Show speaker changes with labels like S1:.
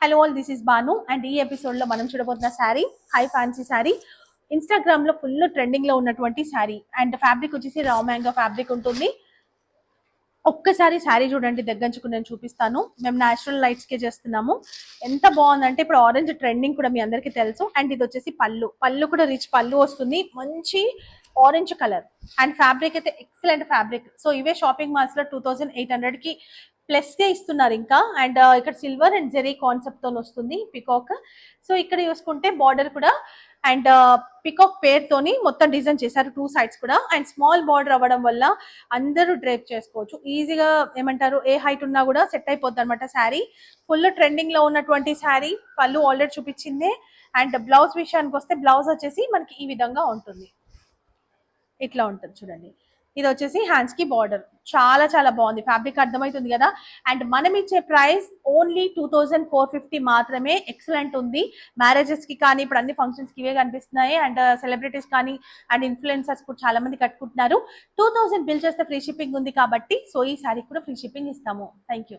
S1: Hello all, this is Banu and ఈ episode లో మనం చూడబోతున్న sari high fancy sari. Instagram లో ఫుల్ ట్రెండింగ్ లో ఉన్నటువంటి శారీ అండ్ ఫ్యాబ్రిక్ వచ్చేసి రా మ్యాంగో ఫ్యాబ్రిక్ ఉంటుంది. ఒక్కసారి శారీ చూడండి, దగ్గంచుకుని నేను చూపిస్తాను. మేము న్యాచురల్ లైట్స్ కే చేస్తున్నాము. ఎంత బాగుందంటే ఇప్పుడు ఆరెంజ్ ట్రెండింగ్ కూడా మీ అందరికీ తెలుసు. అండ్ ఇది వచ్చేసి పళ్ళు కూడా రిచ్ పళ్ళు వస్తుంది, మంచి ఆరెంజ్ కలర్. అండ్ ఫ్యాబ్రిక్ అయితే ఎక్సలెంట్ ఫ్యాబ్రిక్. సో ఇవే షాపింగ్ మాల్స్ లో 2800 కి ప్లస్ గా ఇస్తున్నారు ఇంకా. అండ్ ఇక్కడ సిల్వర్ అండ్ జెరీ కాన్సెప్ట్ తో వస్తుంది పికాక్. సో ఇక్కడ చూసుకుంటే బార్డర్ కూడా అండ్ పికాక్ పేరుతోని మొత్తం డిజైన్ చేశారు, 2 సైడ్స్ కూడా. అండ్ స్మాల్ బార్డర్ అవ్వడం వల్ల అందరూ డ్రేప్ చేసుకోవచ్చు ఈజీగా. ఏమంటారు, ఏ హైట్ ఉన్నా కూడా సెట్ అయిపోద్ది అనమాట శారీ. ఫుల్ ట్రెండింగ్ లో ఉన్నటువంటి శారీ. పళ్ళు ఆల్రెడీ చూపించిందే. అండ్ బ్లౌజ్ విషయానికి వస్తే బ్లౌజ్ వచ్చేసి మనకి ఈ విధంగా ఉంటుంది, ఇట్లా ఉంటుంది చూడండి. ఇది వచ్చేసి హ్యాండ్స్ కి బార్డర్. చాలా చాలా బాగుంది, ఫ్యాబ్రిక్ అర్థమవుతుంది కదా. అండ్ మనం ఇచ్చే ప్రైస్ ఓన్లీ 2450 మాత్రమే. ఎక్సలెంట్ ఉంది. మ్యారేజెస్ కి కానీ ఇప్పుడు అన్ని ఫంక్షన్స్ కి ఇవే కనిపిస్తున్నాయి. అండ్ సెలబ్రిటీస్ కానీ అండ్ ఇన్ఫ్లుయెన్సర్స్ కూడా చాలా మంది కట్టుకుంటున్నారు. 2000 బిల్ చేస్తే ఫ్రీ షిప్పింగ్ ఉంది కాబట్టి సో ఈ శారీ కూడా ఫ్రీ షిప్పింగ్ ఇస్తాము. Thank you.